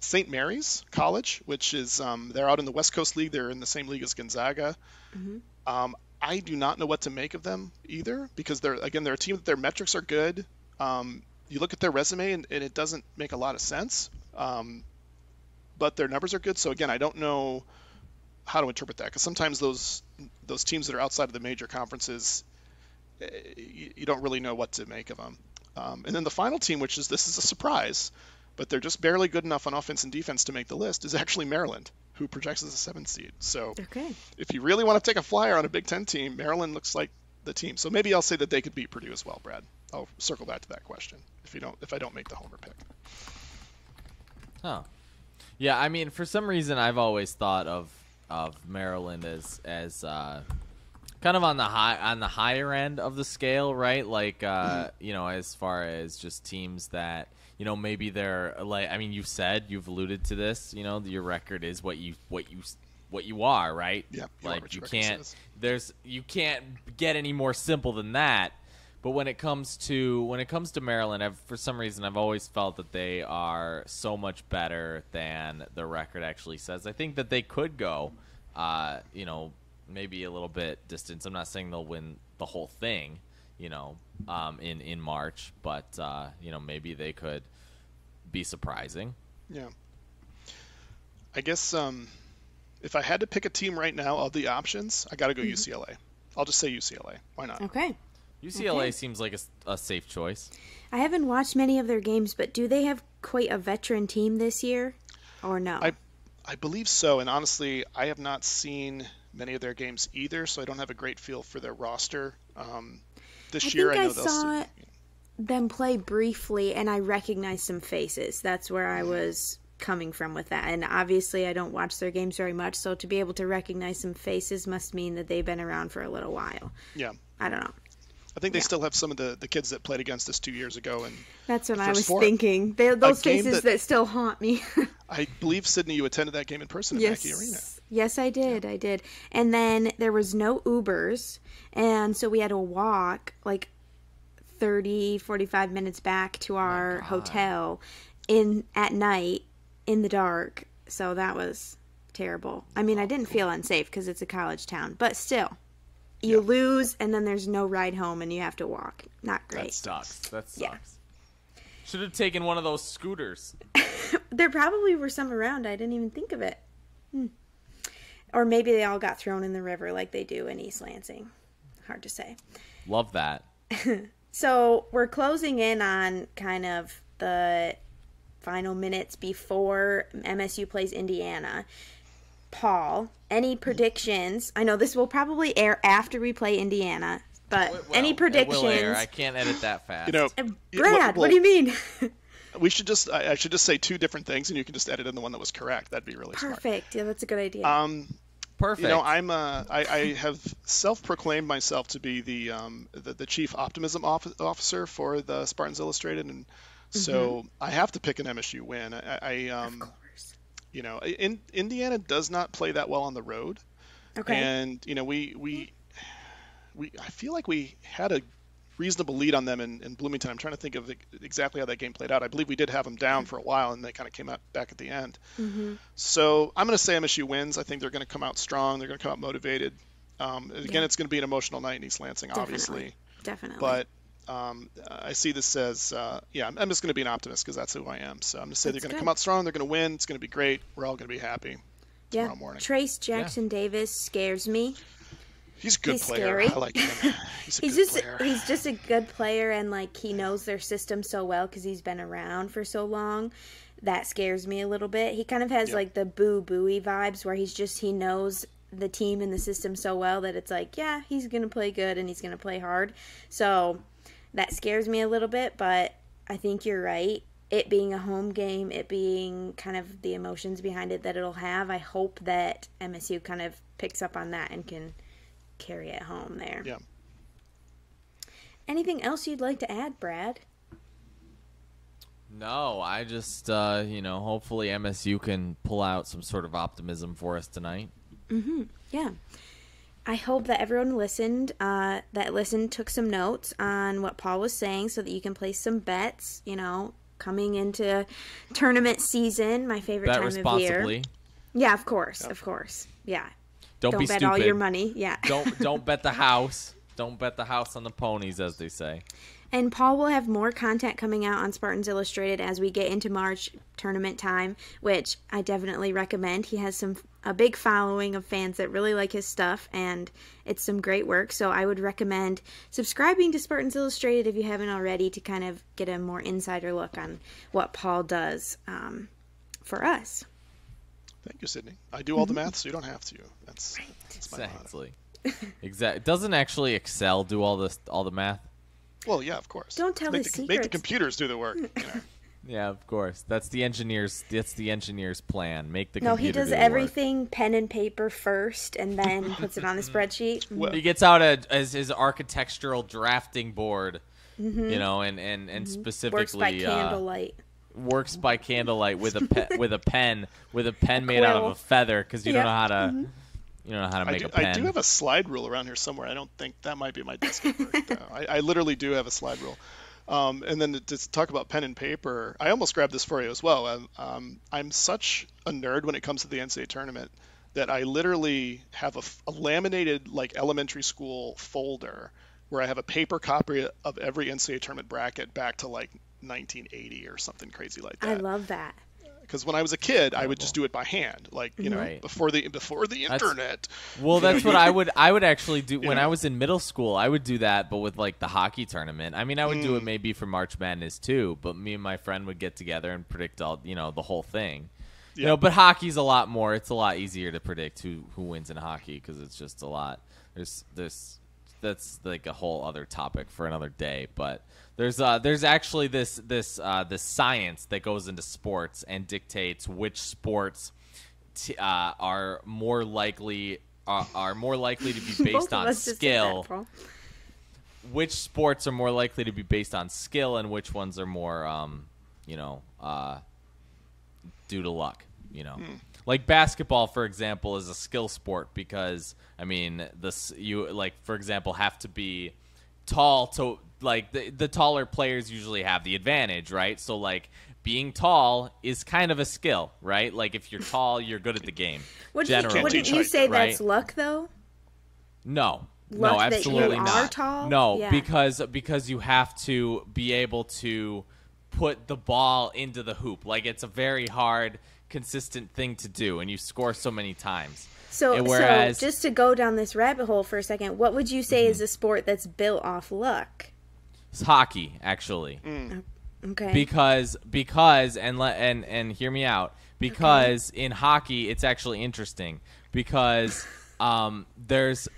St. Mary's College, which is they're out in the West Coast League. They're in the same league as Gonzaga. I do not know what to make of them either, because they're a team that their metrics are good. You look at their resume and it doesn't make a lot of sense, but their numbers are good. So again, I don't know how to interpret that, because sometimes those teams that are outside of the major conferences, you don't really know what to make of them. And then the final team, this is a surprise, but they're just barely good enough on offense and defense to make the list, is actually Maryland, who projects as a 7 seed. So if you really want to take a flyer on a Big Ten team, Maryland looks like the team. So maybe I'll say that they could beat Purdue as well, Brad. I'll circle back to that question if I don't make the homer pick. Oh, yeah. I mean, for some reason, I've always thought of Maryland as kind of on the higher end of the scale, right? Like as far as just teams that maybe they're like, I mean, you've alluded to this. Your record is what you are, right? Yeah. Like you can't get any more simple than that. But when it comes to Maryland, for some reason I've always felt that they are so much better than the record actually says. I think that they could go, maybe a little bit distance. I'm not saying they'll win the whole thing, in March, but maybe they could be surprising. Yeah. I guess if I had to pick a team right now of the options, I got to go UCLA. I'll just say UCLA. Why not? Okay. UCLA seems like a safe choice. I haven't watched many of their games, but do they have quite a veteran team this year, or no? I believe so, and honestly, I have not seen many of their games either, so I don't have a great feel for their roster. This year, I know they'll saw them play briefly, and I recognized some faces. That's where I was coming from with that. And obviously, I don't watch their games very much, so to be able to recognize some faces must mean that they've been around for a little while. Yeah. I don't know. I think they still have some of the kids that played against us 2 years ago. And that's what I was thinking. Those faces that still haunt me. I believe, Sydney, you attended that game in person at Mackey Arena. Yes, I did. Yeah. I did. And then there was no Ubers, and so we had to walk like 30, 45 minutes back to our hotel at night in the dark. So that was terrible. I mean, I didn't feel unsafe because it's a college town, but still. You lose, and then there's no ride home, and you have to walk. Not great. That sucks. Yeah. Should have taken one of those scooters. There probably were some around. I didn't even think of it. Or maybe they all got thrown in the river like they do in East Lansing. Hard to say. Love that. So we're closing in on kind of the final minutes before MSU plays Indiana. Paul, any predictions? I know this will probably air after we play Indiana, but any predictions? It will air. I can't edit that fast. Brad, what do you mean? I should just say two different things, and you can just edit in the one that was correct. That'd be really smart. Perfect. Yeah, that's a good idea. Perfect. I have self-proclaimed myself to be the chief optimism officer for the Spartans Illustrated, and so I have to pick an MSU win. Of course. Indiana does not play that well on the road. Okay. And, I feel like we had a reasonable lead on them in Bloomington. I'm trying to think of exactly how that game played out. I believe we did have them down for a while, and they kind of came out back at the end. So I'm going to say MSU wins. I think they're going to come out strong. They're going to come out motivated. Again, it's going to be an emotional night in East Lansing, obviously. Definitely. But I see this as, I'm just going to be an optimist because that's who I am. So I'm going to say they're going to come out strong. They're going to win. It's going to be great. We're all going to be happy tomorrow morning. Trace Jackson Davis scares me. He's a good player. Scary. I like him. He's a good player. He's just a good player, and like he knows their system so well because he's been around for so long. That scares me a little bit. He kind of has like the Boo Booey vibes where he knows the team and the system so well that it's like, yeah, he's going to play good and he's going to play hard. So that scares me a little bit, but I think you're right. It being a home game, it being kind of the emotions behind it that it'll have, I hope that MSU kind of picks up on that and can carry it home there. Yeah. Anything else you'd like to add, Brad? No, I just, hopefully MSU can pull out some sort of optimism for us tonight. Yeah. I hope that everyone listened, took some notes on what Paul was saying so that you can place some bets, coming into tournament season, my favorite Bet time of responsibly. year. Yeah, of course. Yeah. Don't be bet stupid. all your money. Yeah. Don't bet the house. Don't bet the house on the ponies, as they say. And Paul will have more content coming out on Spartans Illustrated as we get into March tournament time, which I definitely recommend. He has a big following of fans that really like his stuff, and it's some great work. So I would recommend subscribing to Spartans Illustrated if you haven't already to kind of get a more insider look on what Paul does for us. Thank you, Sydney. I do all the math, so you don't have to. That's my motto. Exactly. Exactly. Doesn't actually Excel do all the math? Well, yeah, of course. Don't tell his Make the secrets. computers do the work. Yeah, of course. That's the engineer's plan. Make the No, computer he does do the everything pen and paper first and then puts it on the spreadsheet. work. He gets out as his architectural drafting board, and specifically Works by candlelight. Works by candlelight with a pen made out of a feather because you don't know how to. You don't know how to make a pen. I do have a slide rule around here somewhere. I don't think that might be my desk at work, though. I literally do have a slide rule. And then to talk about pen and paper, I almost grabbed this for you as well. I'm such a nerd when it comes to the NCAA tournament that I literally have a laminated elementary school folder where I have a paper copy of every NCAA tournament bracket back to 1980 or something crazy like that. I love that. Because when I was a kid, I would just do it by hand, Right. before the internet. Well, that's what I would actually do when I was in middle school. I would do that, but with the hockey tournament. I mean, I would do it maybe for March Madness too. But me and my friend would get together and predict all the whole thing. Yeah. But hockey's a lot more. It's a lot easier to predict who wins in hockey because it's just a lot. That's a whole other topic for another day. But there's actually this science that goes into sports and dictates which sports are more likely to be based on skill. Which sports are more likely to be based on skill, and which ones are more due to luck. Like basketball, for example, is a skill sport because for example, have to be tall to the taller players usually have the advantage, right? So being tall is kind of a skill, right? If you're tall, you're good at the game. Wouldn't you say right? that's luck though? No. Luck No, absolutely that you not. are tall? No, Yeah. because you have to be able to put the ball into the hoop. It's a very hard, consistent thing to do, and you score so many times. So just to go down this rabbit hole for a second, what would you say is a sport that's built off luck? It's hockey, actually. Okay. Because and hear me out. Because in hockey, it's actually interesting because there's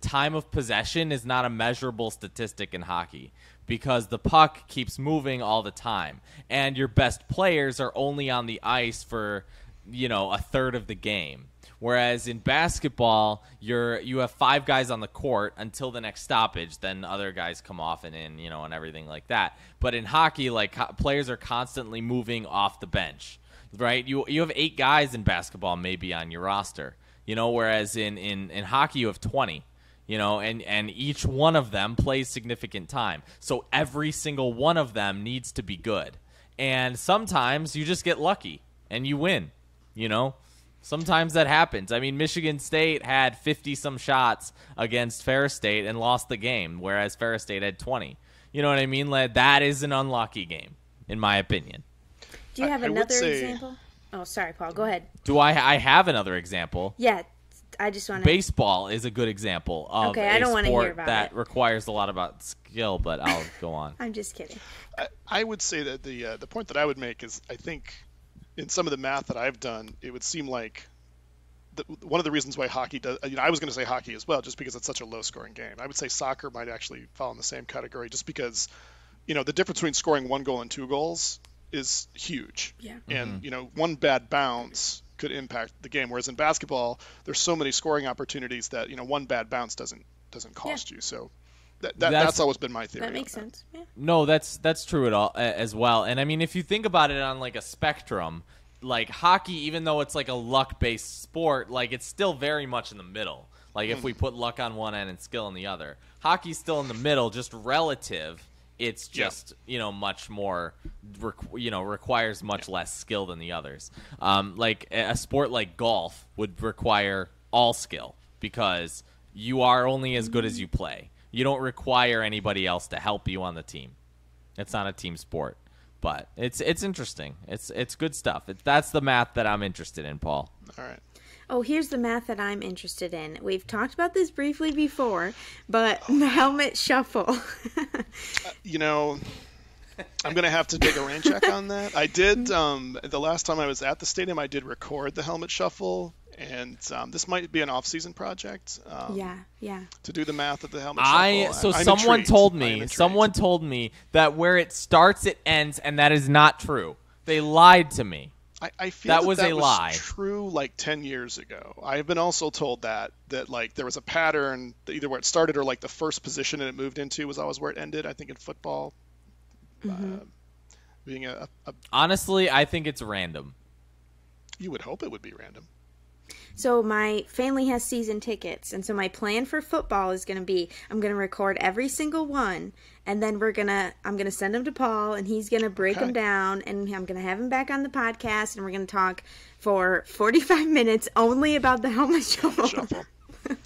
time of possession is not a measurable statistic in hockey because the puck keeps moving all the time and your best players are only on the ice for a third of the game. Whereas in basketball, you have 5 guys on the court until the next stoppage. Then other guys come off and in, and everything like that. But in hockey, players are constantly moving off the bench, right? You have 8 guys in basketball maybe on your roster, whereas in hockey you have 20, and each one of them plays significant time. So every single one of them needs to be good. And sometimes you just get lucky and you win, Sometimes that happens. I mean, Michigan State had 50-some shots against Ferris State and lost the game, whereas Ferris State had 20. You know what I mean? That is an unlucky game, in my opinion. Do you have another example? Oh, sorry, Paul. Go ahead. Do I have another example? Yeah, I just want to. Baseball is a good example of I don't want to hear sport about that it. requires a lot about skill, but I'll go on. I'm just kidding. I would say that the point that I would make is I think in some of the math that I've done, it would seem like one of the reasons why hockey does. I was going to say hockey as well, just because it's such a low-scoring game. I would say soccer might actually fall in the same category, just because the difference between scoring 1 goal and 2 goals is huge. Yeah. And, one bad bounce could impact the game. Whereas in basketball, there's so many scoring opportunities that, one bad bounce doesn't cost you. So that's always been my theory. That makes sense. Yeah. No, that's true at all as well. And I mean, if you think about it on like a spectrum, like hockey, even though it's like a luck-based sport, like it's still very much in the middle. Like if we put luck on one end and skill on the other, hockey's still in the middle, just relative. It's just much more, requires much less skill than the others. Like a sport like golf would require all skill because you are only as good as you play. You don't require anybody else to help you on the team. It's not a team sport, but it's interesting. It's good stuff. That's the math that I'm interested in, Paul. All right. Oh, here's the math that I'm interested in. We've talked about this briefly before, but the helmet shuffle. I'm going to have to take a rain check on that. I did, the last time I was at the stadium, I did record the helmet shuffle, and this might be an off-season project. Yeah. To do the math of the helmet shuffle. Someone told me that where it starts, it ends, and that is not true. They lied to me. I feel that was a lie. True, like 10 years ago. I have been also told that like there was a pattern that either where it started or like the first position it moved into was always where it ended. I think in football, being a honestly, I think it's random. You would hope it would be random. So my family has season tickets, and so my plan for football is going to be I'm going to record every single one, and then I'm going to send them to Paul, and he's going to break them down, and I'm going to have him back on the podcast, and we're going to talk for 45 minutes only about the helmet shuffle.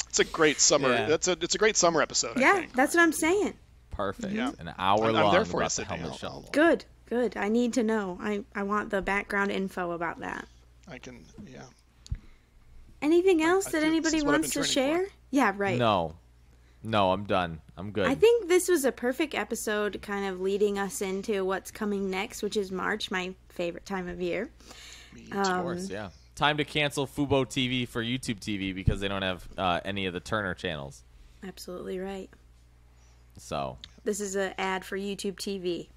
It's a great summer. Yeah. It's a great summer episode. Yeah, I think. that's what I'm saying. Perfect. Yeah. An hour long I'm there for about the Sydney. helmet shuffle. Good. I need to know. I want the background info about that. I can. Yeah. Anything else that feel anybody this is what I've wants to been share? training Yeah, right. No, I'm done. I'm good. I think this was a perfect episode kind of leading us into what's coming next, which is March, my favorite time of year. Of course, yeah. Time to cancel Fubo TV for YouTube TV because they don't have any of the Turner channels. Absolutely right. So This is an ad for YouTube TV.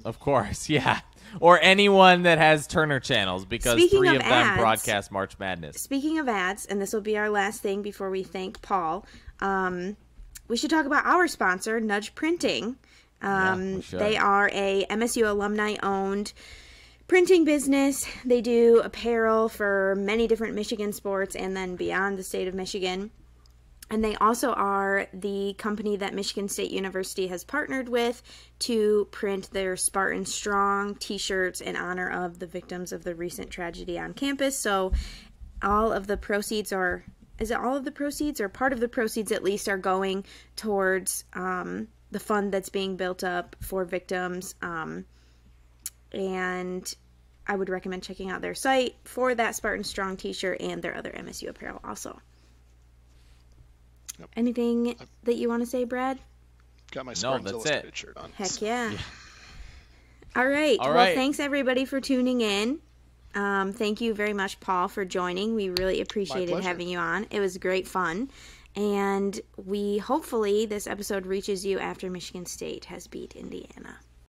of course, yeah. Or anyone that has Turner channels because Speaking 3 of of them ads, broadcast March Madness. Speaking of ads, and this will be our last thing before we thank Paul, we should talk about our sponsor, Nudge Printing. We should. They are a MSU alumni-owned printing business. They do apparel for many different Michigan sports and then beyond the state of Michigan. And they also are the company that Michigan State University has partnered with to print their Spartan Strong t-shirts in honor of the victims of the recent tragedy on campus. So all of the proceeds are, is it all of the proceeds or part of the proceeds at least are going towards the fund that's being built up for victims. And I would recommend checking out their site for that Spartan Strong t-shirt and their other MSU apparel also. Yep. Anything that you want to say, Brad? Got my No, Spartans that's Illustrated it. shirt on. Heck yeah. All right. All Well, right. thanks everybody for tuning in. Thank you very much, Paul, for joining. We really appreciated pleasure. having you on. It was great fun. And hopefully this episode reaches you after Michigan State has beat Indiana.